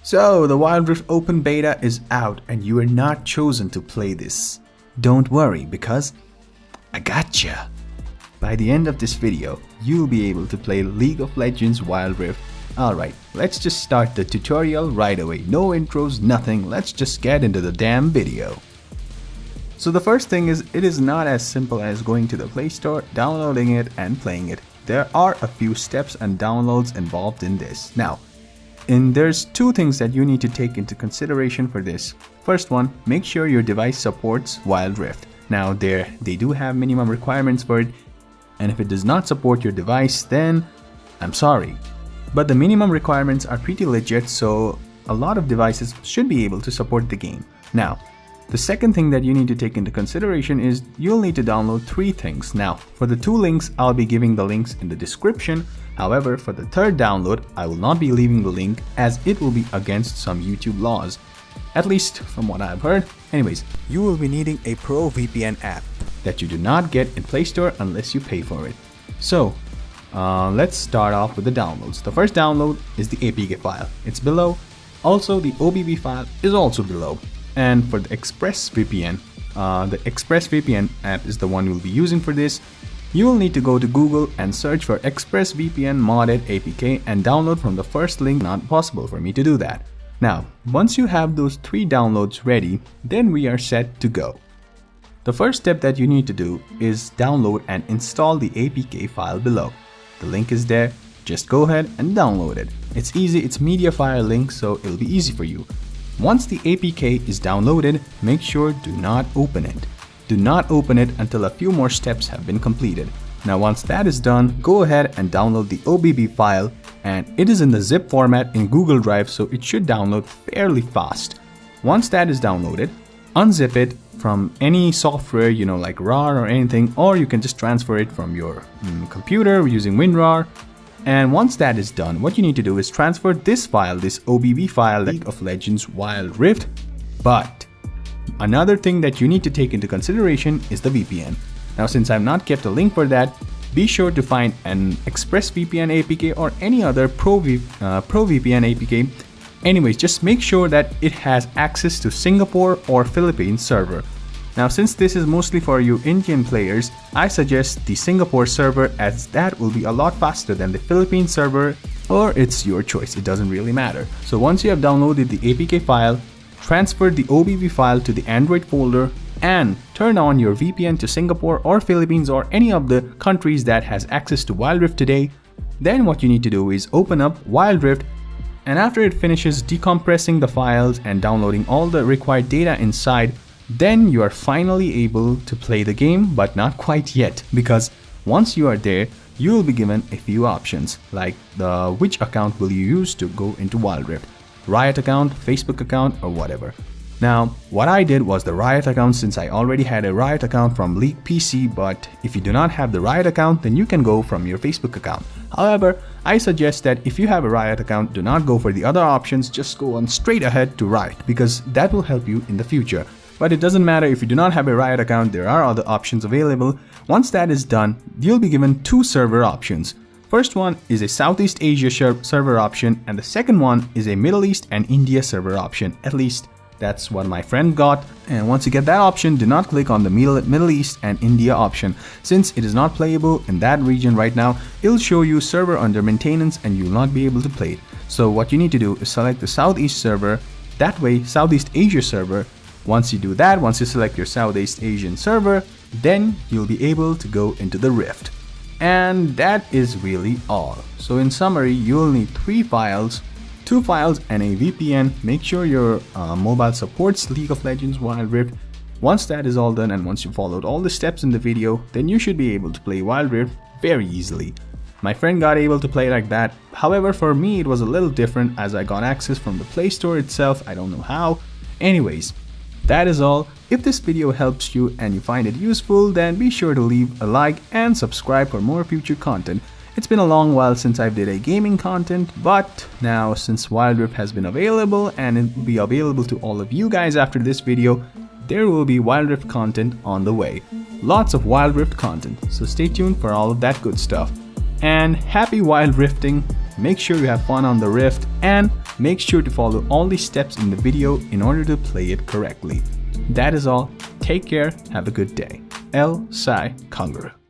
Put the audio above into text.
So the Wild Rift Open Beta is out and you are not chosen to play this. Don't worry because I gotcha. By the end of this video, you'll be able to play League of Legends Wild Rift. Alright, let's just start the tutorial right away. No intros, nothing, let's just get into the damn video. So the first thing is, it is not as simple as going to the Play Store, downloading it and playing it. There are a few steps and downloads involved in this. Now, there's two things that you need to take into consideration for this. First one, make sure your device supports Wild Rift. Now they do have minimum requirements for it, and if it does not support your device, then I'm sorry. But the minimum requirements are pretty legit, so a lot of devices should be able to support the game. Now, the second thing that you need to take into consideration is you'll need to download 3 things. Now, for the 2 links, I'll be giving the links in the description. However, for the third download, I will not be leaving the link as it will be against some YouTube laws. At least from what I've heard. Anyways, you will be needing a Pro VPN app that you do not get in Play Store unless you pay for it. So, let's start off with the downloads. The first download is the APK file. It's below. Also, the OBB file is also below. And for the ExpressVPN app is the one you'll be using for this. You will need to go to Google and search for ExpressVPN modded APK and download from the first link. Not possible for me to do that. Now, once you have those 3 downloads ready, then we are set to go. The first step that you need to do is download and install the APK file below. The link is there, just go ahead and download it. It's easy, it's Mediafire link, so it'll be easy for you. Once the APK is downloaded, make sure do not open it. Do not open it until a few more steps have been completed. Now once that is done, go ahead and download the OBB file, and it is in the zip format in Google Drive, so it should download fairly fast. Once that is downloaded, unzip it from any software, like RAR or anything, or you can just transfer it from your computer using WinRAR. And once that is done, what you need to do is transfer this file, this OBB file, League of Legends Wild Rift. But another thing that you need to take into consideration is the VPN. Now since I've not kept a link for that, be sure to find an ExpressVPN APK or any other Pro VPN APK. Anyways, just make sure that it has access to Singapore or Philippines server. Now since this is mostly for you Indian players, I suggest the Singapore server as that will be a lot faster than the Philippines server, or it's your choice, it doesn't really matter. So once you have downloaded the APK file, transfer the OBB file to the Android folder and turn on your VPN to Singapore or Philippines or any of the countries that has access to Wild Rift today. Then what you need to do is open up Wild Rift, and after it finishes decompressing the files and downloading all the required data inside, then you are finally able to play the game, but not quite yet, because once you are there, you will be given a few options like which account will you use to go into Wild Rift. Riot account, Facebook account, or whatever. Now, what I did was the Riot account since I already had a Riot account from League PC, but if you do not have the Riot account, then you can go from your Facebook account. However, I suggest that if you have a Riot account, do not go for the other options, just go on straight ahead to Riot because that will help you in the future. But it doesn't matter if you do not have a Riot account, there are other options available. Once that is done, you'll be given 2 server options. First one is a Southeast Asia server option, and the second one is a Middle East and India server option. At least that's what my friend got. And once you get that option, do not click on the Middle East and India option. Since it is not playable in that region right now, it'll show you server under maintenance and you'll not be able to play it. So what you need to do is select the Southeast server. That way, Southeast Asia server. Once you do that, once you select your Southeast Asian server, then you'll be able to go into the Rift. And that is really all. So in summary, you'll need 3 files, 2 files and a VPN. Make sure your mobile supports League of Legends Wild Rift. Once that is all done and once you followed all the steps in the video, then you should be able to play Wild Rift very easily. My friend got able to play like that. However, for me it was a little different as I got access from the Play Store itself. I don't know how. Anyways, that is all. If this video helps you and you find it useful, then be sure to leave a like and subscribe for more future content. It's been a long while since I did a gaming content, but now since Wild Rift has been available and it will be available to all of you guys after this video, there will be Wild Rift content on the way. Lots of Wild Rift content, so stay tuned for all of that good stuff. And happy while rifting. Make sure you have fun on the rift and make sure to follow all the steps in the video in order to play it correctly. That is all. Take care. Have a good day. El Sai Kangaroo.